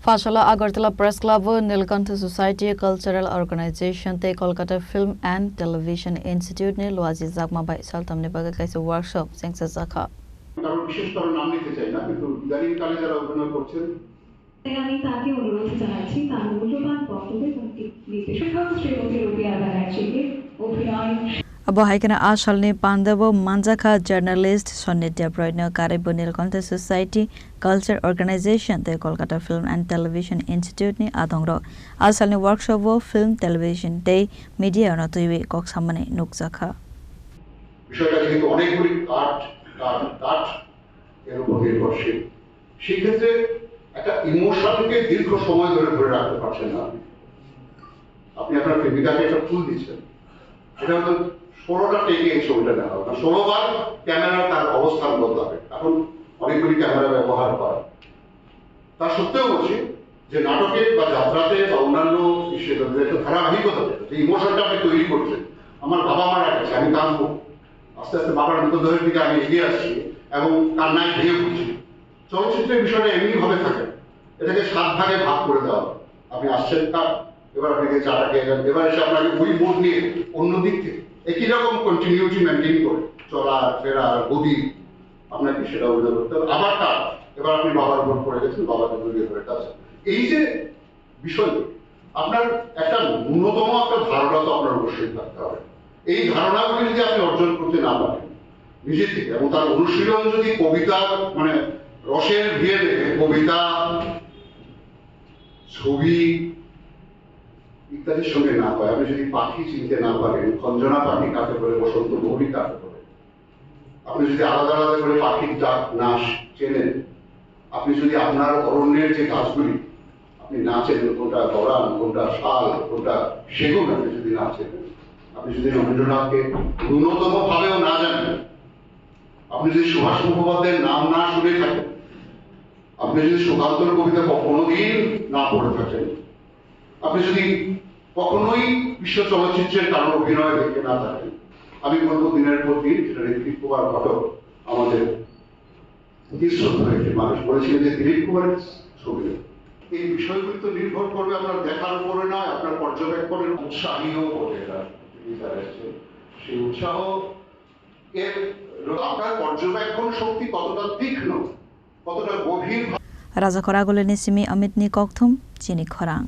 Fashola Agartala Press Club, Nilkantha Society Cultural Organization, te Kolkata Film and Television Institute ne Loazi Zakma by Saltam Nebaga Kaisa workshop, Sengsa Zakha. আমি তাকে অনুরোধ জানাচ্ছি তার মূল্যবান বক্তব্য এবং শিক্ষক শ্রীমতী রুবিয়া ব্যানার্জিকে অভিনয় Abo haikana ashalni pandabo manjaka journalist Sonitya Broidno Karibu Nilkantha Society Culture Organization te Kolkata Film and Television Institute ni adongro ashalni workshop o film television te media ono tuibe kok samane nukjakha বিষয়টা কিন্তু অনেকগুলি কাট এর উপর নির্ভরশীল সেই ক্ষেত্রে একটা ইমোশনকে দীর্ঘ সময় ধরে ধরে রাখতে পারছেন না আপনি আপনার প্রেমিকাকে একটা ফুল দিচ্ছেন এটা হয়তো 16টা টেকে এই ছবিটা দেখা হবে 16 বার ক্যামেরা তার অবস্থান বদলাবে এখন অনেকগুলি ক্যামেরা ব্যবহার করা তা সত্ত্বেও বলছি যে নাটকে বা যাত্রাতে বা অন্যান্য একটা ধারাবাহিকতাতে যে ইমোশনটা আপনি তৈরি করছেন আমার বাবা মারা গেছে আমি কাঁদবো আস্তে আস্তে বাবার মৃতদেহের দিকে আমি এগিয়ে আসছি এবং কান্নায় ভেঙে পড়ছি চলচ্চিত্রের বিষয়টা এমনি ভাবে থাকে এটাকে 7 ভাগে ভাগ করে দেওয়া আপনি আসছেন কার এবার আপনাকে চাটা খেয়ে যান এবার এসে আপনাকে ওই মোড নিয়ে অন্য দিক থেকে একই রকম কন্টিনিউটি মেনটেন করে চলা ফেরা গতি আপনাকে সেটা অভিনয় করতে হবে আবার কার এবার আপনি বাবার উপর পড়ে গেছেন বাবাকে জড়িয়ে ধরে কাজ এই যে বিষয় আপনার একটা ন্যূনতম একটা ধারণা তো আপনার অবশ্যই থাকতে হবে এই ধারণাগুলি যদি আপনি অর্জন করতে না পারেন নিজে থেকে এবং তার অনুশীলন যদি কবিতা মানে রসের ভিড়ে দেখে কবিতা ছবি ইত্যাদির সঙ্গে না হয় আপনি যদি পাখি চিনতে না পারেন খঞ্জনা পাখি কাকে বলে বসন্ত মৌরি কাকে বলে আপনি যদি আলাদা আলাদা করে পাখির ডাক নাচ চেনেন আপনি যদি আপনার অরণ্যের যে গাছগুলি আপনি না চেনেন কোনটা গরান কোনটা শাল কোনটা সেগুন আপনি যদি না চেনেন আপনি যদি রবীন্দ্রনাথকে ন্যূনতম ভাবেও না জানেন আপনি যদি সুভাষ মুখোপাধ্যায়ের নাম না শুনে থাকেন আপনি যদি সুকান্তর কবিতা কোনোদিন না পড়ে থাকেন আপনি যদি কখনোই বিশ্ব চলচ্চিত্রের কারোর অভিনয় দেখতে না থাকেন আমি বলবো দিনের পর দিন যেটা দিলীপ কুমার ঘটক আমাদের একটি মানুষ বলেছিলেন যে দিলীপ কুমারের ছবি এই বিষয়গুলি তো নির্ভর করবে আপনার দেখার উপরে নয় আপনার পর্যবেক্ষণের উৎসাহীও বলে সেই উৎসাহ এর আপনার পর্যবেক্ষণ শক্তি কতটা তীক্ষ্ণ কতটা গভীর Raja Koragole Nisimi Amitni Kokthum Chini Khorang